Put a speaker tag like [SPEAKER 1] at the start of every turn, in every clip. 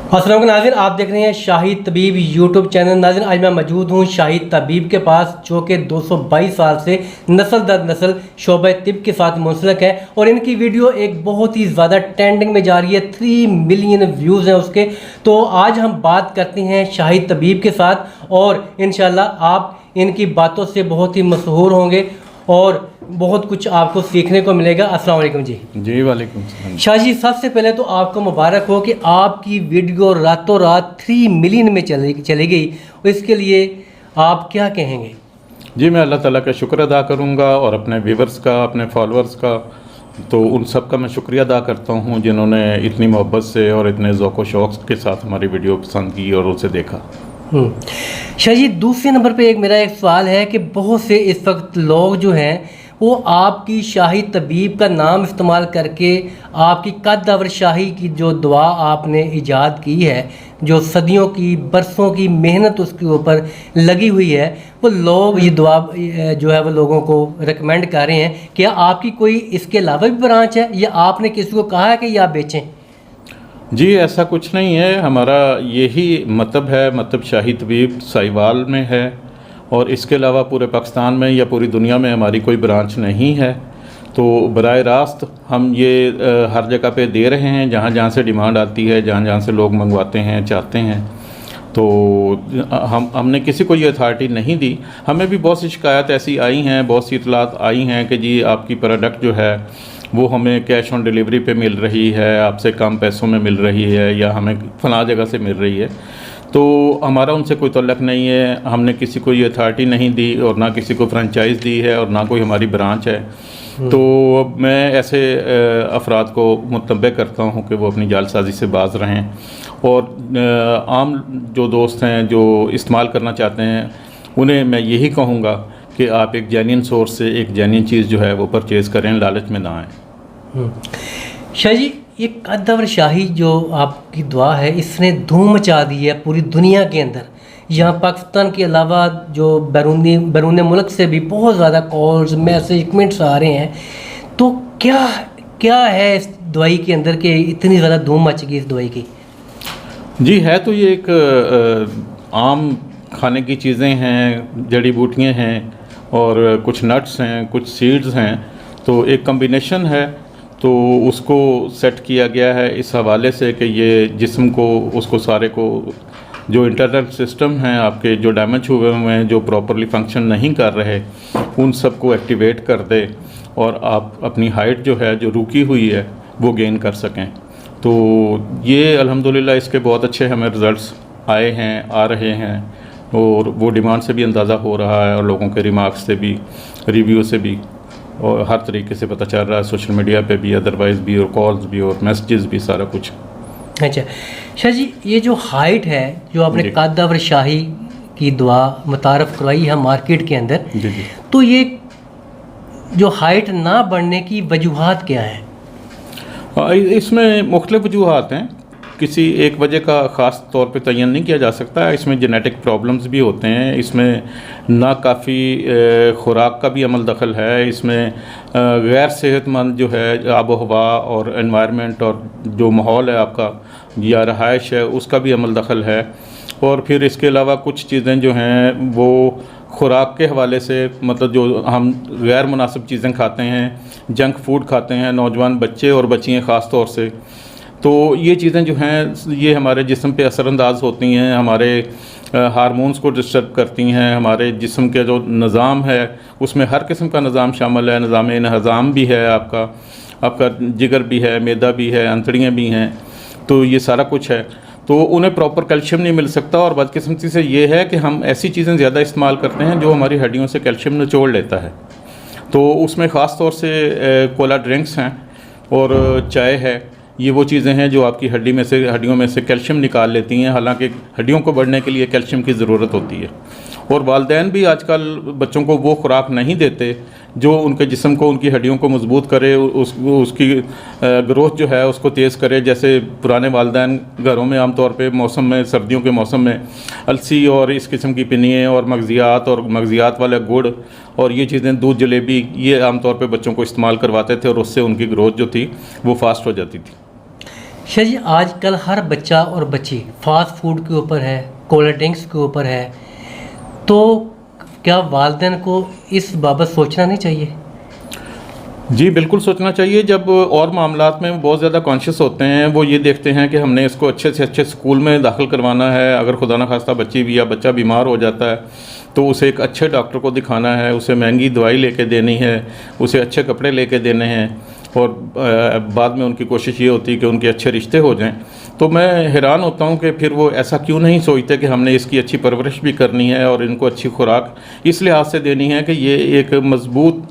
[SPEAKER 1] अस्सलाम वालेकुम नाज़रीन, आप देख रहे हैं शाहिद तबीब यूट्यूब चैनल। नाज़रीन, आज मैं मौजूद हूँ शाहिद तबीब के पास, जो कि 222 साल से नस्ल दर नस्ल शोबे तिब के साथ मुंसलिक है और इनकी वीडियो एक बहुत ही ज़्यादा ट्रेंडिंग में जा रही है। 3 मिलियन व्यूज़ हैं उसके। तो आज हम बात करते हैं शाहिद तबीब के साथ और इंशाल्लाह आप इनकी बातों से बहुत ही मशहूर होंगे और बहुत कुछ आपको सीखने को मिलेगा। अस्सलाम वालेकुम जी।
[SPEAKER 2] जी वालेकुम सलाम।
[SPEAKER 1] शाह जी, सबसे पहले तो आपको मुबारक हो कि आपकी वीडियो रातों रात 3 मिलियन में चली गई। इसके लिए आप क्या कहेंगे?
[SPEAKER 2] जी, मैं अल्लाह ताला का शुक्र अदा करूँगा और अपने व्यूवर्स का, अपने फॉलोअर्स का, तो उन सब का मैं शुक्रिया अदा करता हूँ जिन्होंने इतनी मोहब्बत से और इतने ज़ौक़ व शौक़ के साथ हमारी वीडियो पसंद की और उसे देखा।
[SPEAKER 1] शाह जी, दूसरे नंबर पे मेरा एक सवाल है कि बहुत से इस वक्त लोग जो हैं वो आपकी शाहिद तबीब का नाम इस्तेमाल करके आपकी कद्दावर शाही की जो दुआ आपने ईजाद की है, जो सदियों की बरसों की मेहनत उसके ऊपर लगी हुई है, वो लोग ये दुआ जो है वो लोगों को रिकमेंड कर रहे हैं। क्या आपकी कोई इसके अलावा भी ब्रांच है या आपने किसी को कहा है कि ये आप बेचें?
[SPEAKER 2] जी, ऐसा कुछ नहीं है। हमारा यही मतलब है, मतलब शाहिद तबीब साहिवाल में है और इसके अलावा पूरे पाकिस्तान में या पूरी दुनिया में हमारी कोई ब्रांच नहीं है। तो बराह रास्त हम ये हर जगह पे दे रहे हैं जहाँ जहाँ से डिमांड आती है, जहाँ जहाँ से लोग मंगवाते हैं, चाहते हैं। तो हमने किसी को ये अथॉरिटी नहीं दी। हमें भी बहुत सी शिकायत ऐसी आई हैं, बहुत सी इतलात आई हैं कि जी आपकी प्रोडक्ट जो है वो हमें कैश ऑन डिलीवरी पे मिल रही है, आपसे कम पैसों में मिल रही है या हमें फ़लाँ जगह से मिल रही है। तो हमारा उनसे कोई तल्लक नहीं है। हमने किसी को ये अथॉरिटी नहीं दी और ना किसी को फ्रेंचाइज़ दी है और ना कोई हमारी ब्रांच है। तो मैं ऐसे अफराद को मुतब्बे करता हूँ कि वो अपनी जालसाजी से बाज रहें और आम जो दोस्त हैं जो इस्तेमाल करना चाहते हैं उन्हें मैं यही कहूँगा कि आप एक जेन्युइन सोर्स से एक जेन्युइन चीज़ जो है वो परचेज़ करें, लालच में ना आएँ।
[SPEAKER 1] शाह जी, ये कद्दावर शाही जो आपकी दुआ है इसने धूम मचा दी है पूरी दुनिया के अंदर। यहाँ पाकिस्तान के अलावा जो बैरून मुल्क से भी बहुत ज़्यादा कॉल्स, मैसेज, कमेंट्स आ रहे हैं। तो क्या है इस दवाई के अंदर कि इतनी ज़्यादा धूम मच गई इस दवाई की?
[SPEAKER 2] जी, है तो ये एक आम खाने की चीज़ें हैं, जड़ी बूटियाँ हैं और कुछ नट्स हैं, कुछ सीड्स हैं, तो एक कम्बिनेशन है। तो उसको सेट किया गया है इस हवाले से कि ये जिस्म को, उसको सारे को, जो इंटरनल सिस्टम हैं आपके जो डैमेज हुए हुए हैं, जो प्रॉपरली फंक्शन नहीं कर रहे, उन सब को एक्टिवेट कर दे और आप अपनी हाइट जो है जो रुकी हुई है वो गेन कर सकें। तो ये अल्हम्दुलिल्लाह इसके बहुत अच्छे हमें रिज़ल्ट्स आए हैं, आ रहे हैं और वो डिमांड से भी अंदाज़ा हो रहा है और लोगों के रिमार्क्स से भी, रिव्यू से भी और हर तरीके से पता चल रहा है, सोशल मीडिया पे भी, अदरवाइज़ भी, और कॉल्स भी और मैसेजेस भी, सारा कुछ।
[SPEAKER 1] अच्छा शाह जी, ये जो हाइट है जो आपने कद्दावर शाही की दुआ मुतारफ़ करवाई है मार्केट के अंदर,
[SPEAKER 2] जी,
[SPEAKER 1] तो ये जो हाइट ना बढ़ने की वजूहात क्या है?
[SPEAKER 2] इसमें मुख्तलिफ वजूहात हैं। किसी एक वजह का ख़ास तौर पे तयन नहीं किया जा सकता। इसमें जेनेटिक प्रॉब्लम्स भी होते हैं, इसमें ना काफ़ी ख़ुराक का भी अमल दखल है, इसमें गैर सेहतमंद जो है आबो हवा और एनवायरनमेंट और जो माहौल है आपका या रहाइश है उसका भी अमल दखल है। और फिर इसके अलावा कुछ चीज़ें जो हैं वो ख़ुराक के हवाले से, मतलब जो हम गैर मुनासिब चीज़ें खाते हैं, जंक फूड खाते हैं नौजवान बच्चे और बच्चियाँ ख़ास तौर से, तो ये चीज़ें जो हैं ये हमारे जिस्म पे असरअंदाज होती हैं, हमारे हार्मोन्स को डिस्टर्ब करती हैं। हमारे जिस्म के जो निज़ाम है उसमें हर किस्म का निज़ाम शामिल है। निज़ाम हज़ाम भी है, आपका जिगर भी है, मैदा भी है, अंतड़ियाँ भी हैं, तो ये सारा कुछ है। तो उन्हें प्रॉपर कैल्शियम नहीं मिल सकता और बदकिस्मती से ये है कि हम ऐसी चीज़ें ज़्यादा इस्तेमाल करते हैं जो हमारी हड्डियों से कैल्शियम निचोड़ लेता है। तो उसमें ख़ास तौर से कोला ड्रिंक्स हैं और चाय है, ये वो चीज़ें हैं जो आपकी हड्डियों में से कैल्शियम निकाल लेती हैं। हालांकि हड्डियों को बढ़ने के लिए कैल्शियम की ज़रूरत होती है और वालिदैन भी आजकल बच्चों को वो खुराक नहीं देते जो उनके जिस्म को, उनकी हड्डियों को मजबूत करे, उसकी ग्रोथ जो है उसको तेज़ करे। जैसे पुराने वालिदैन घरों में आमतौर पे मौसम में, सर्दियों के मौसम में अलसी और इस किस्म की पिनिए और मगज़ियात वाला गुड़ और ये चीज़ें, दूध, जलेबी, ये आमतौर पे बच्चों को इस्तेमाल करवाते थे और उससे उनकी ग्रोथ जो थी वो फास्ट हो जाती थी।
[SPEAKER 1] शाह जी, आजकल हर बच्चा और बच्ची फास्ट फूड के ऊपर है, कोल्ड ड्रिंक्स के ऊपर है, तो क्या वालिदैन को इस बाबत सोचना नहीं चाहिए?
[SPEAKER 2] जी बिल्कुल सोचना चाहिए। जब और मामलात में बहुत ज़्यादा कॉन्शियस होते हैं, वो ये देखते हैं कि हमने इसको अच्छे से अच्छे स्कूल में दाखिल करवाना है, अगर खुदा न खास्ता बच्ची भी या बच्चा बीमार हो जाता है तो उसे एक अच्छे डॉक्टर को दिखाना है, उसे महंगी दवाई लेके देनी है, उसे अच्छे कपड़े लेके देने हैं, और बाद में उनकी कोशिश ये होती है कि उनके अच्छे रिश्ते हो जाएं। तो मैं हैरान होता हूँ कि फिर वो ऐसा क्यों नहीं सोचते कि हमने इसकी अच्छी परवरिश भी करनी है और इनको अच्छी खुराक इस लिहाज से देनी है कि ये एक मज़बूत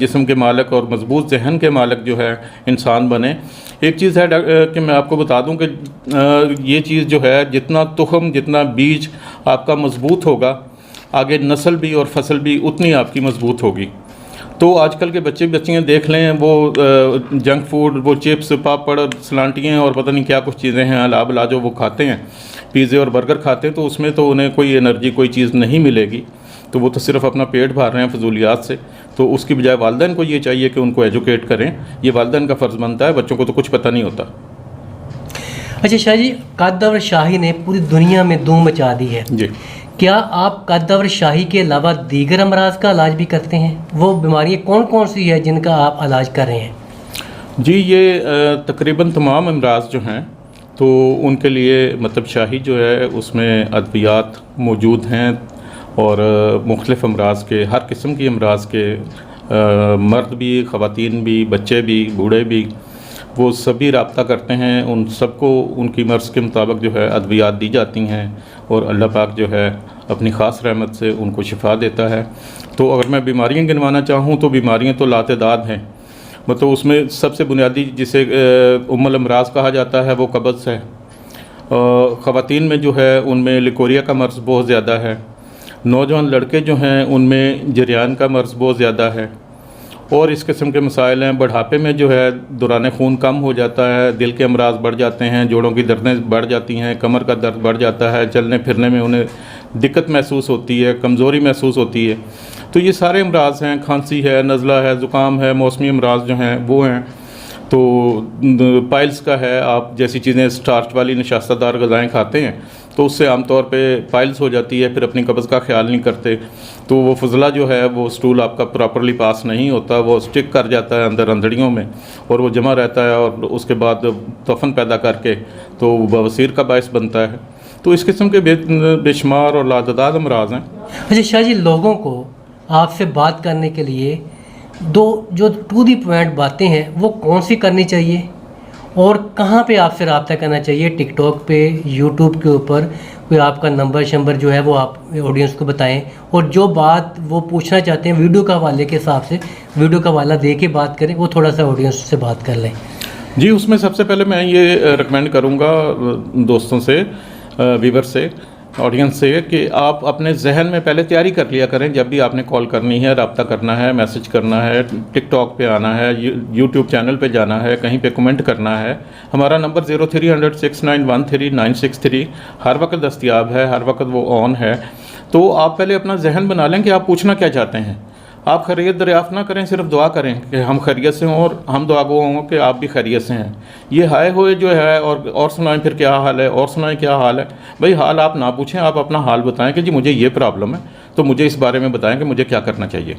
[SPEAKER 2] जिस्म के मालिक और मज़बूत जहन के मालिक जो है इंसान बने। एक चीज़ है कि मैं आपको बता दूं कि ये चीज़ जो है, जितना तुखम, जितना बीज आपका मज़बूत होगा, आगे नस्ल भी और फसल भी उतनी आपकी मज़बूत होगी। तो आजकल के बच्चे बच्चियाँ देख लें, वो जंक फूड, वो चिप्स, पापड़, सलांटियाँ और पता नहीं क्या कुछ चीज़ें हैं अला बला जो वो खाते हैं, पिज़्ज़े और बर्गर खाते हैं, तो उसमें तो उन्हें कोई एनर्जी, कोई चीज़ नहीं मिलेगी। तो वो तो सिर्फ अपना पेट भर रहे हैं फजूलियात से। तो उसकी बजाय वालिदैन को ये चाहिए कि उनको एजुकेट करें। ये वालिदैन का फ़र्ज़ बनता है, बच्चों को तो कुछ पता नहीं होता।
[SPEAKER 1] अच्छा शाह जी, कद्दावर शाही ने पूरी दुनिया में धूम मचा दी है।
[SPEAKER 2] जी,
[SPEAKER 1] क्या आप कद्दावर शाही के अलावा दीगर अमराज का इलाज भी करते हैं? वो बीमारियाँ कौन कौन सी है जिनका आप इलाज कर रहे हैं?
[SPEAKER 2] जी, ये तकरीबन तमाम अमराज जो हैं तो उनके लिए मतलब शाही जो है उसमें अद्वियात मौजूद हैं, और मुख्तलिफ़ अमराज के, हर किस्म की अमराज के, मर्द भी, ख़वातीन भी, बच्चे भी, बूढ़े भी, वो सभी रब्ता करते हैं। उन सबको उनकी मर्ज़ के मुताबिक जो है अद्वियात दी जाती हैं, और अल्लाह पाक जो है अपनी ख़ास रहमत से उनको शिफा देता है। तो अगर मैं बीमारियां गिनवाना चाहूँ तो बीमारियां तो लातेदाद हैं। मतलब उसमें सबसे बुनियादी जिसे उम्मुल अमराज कहा जाता है वो कब्ज़ है। ख़वातीन में जो है उनमें लिकोरिया का मर्ज़ बहुत ज़्यादा है। नौजवान लड़के जो हैं उनमें जरियान का मर्ज़ बहुत ज़्यादा है, और इस किस्म के मसाइल हैं। बढ़ापे में जो है दौरान खून कम हो जाता है, दिल के अमराज बढ़ जाते हैं, जोड़ों की दर्दें बढ़ जाती हैं, कमर का दर्द बढ़ जाता है, चलने फिरने में उन्हें दिक्कत महसूस होती है, कमज़ोरी महसूस होती है। तो ये सारे अमराज हैं, खांसी है, नज़ला है, ज़ुकाम है, मौसमी अमराज जो हैं वो हैं। तो पाइल्स का है, आप जैसी चीज़ें स्टार्च वाली नशास्तदार ग़िज़ाएँ खाते हैं तो उससे आमतौर पे पाइल्स हो जाती है, फिर अपनी कब्ज़ का ख्याल नहीं करते, तो वो फजला जो है वो स्टूल आपका प्रॉपरली पास नहीं होता, वो स्टिक कर जाता है अंदर अंदड़ियों में, और वो जमा रहता है, और उसके बाद तफन पैदा करके तो बवासीर का बायस बनता है। तो इस किस्म के बेशुमार और लातदाद अमराज हैं।
[SPEAKER 1] अच्छा शाह जी, लोगों को आपसे बात करने के लिए दो जो टू दी पॉइंट बातें हैं वो कौन सी करनी चाहिए, और कहाँ पे आपसे रब्ता करना चाहिए? टिकटॉक पे, यूट्यूब के ऊपर कोई आपका नंबर शंबर जो है वो आप ऑडियंस को बताएं, और जो बात वो पूछना चाहते हैं वीडियो का हवाले के हिसाब से वीडियो का हवाला दे के बात करें, वो थोड़ा सा ऑडियंस से बात कर लें।
[SPEAKER 2] जी, उसमें सबसे पहले मैं ये रिकमेंड करूँगा दोस्तों से, व्यूवर से, ऑडियंस से, कि आप अपने जहन में पहले तैयारी कर लिया करें। जब भी आपने कॉल करनी है, रब्ता करना है, मैसेज करना है, टिकटॉक पे आना है, यूट्यूब चैनल पे जाना है, कहीं पे कमेंट करना है, हमारा नंबर 0300 6913 963 हर वक्त दस्तयाब है, हर वक्त वो ऑन है। तो आप पहले अपना जहन बना लें कि आप पूछना क्या चाहते हैं। आप खैरियत दरियाफ़्त ना करें, सिर्फ दुआ करें कि हम खैरियत से हों, और हम दुआ गो हों कि आप भी खैरियत से हैं। ये हाय होए जो है और सुनाएं फिर क्या हाल है, और सुनाएं क्या हाल है। भाई हाल आप ना पूछें, आप अपना हाल बताएं कि जी मुझे ये प्रॉब्लम है, तो मुझे इस बारे में बताएं कि मुझे क्या करना चाहिए।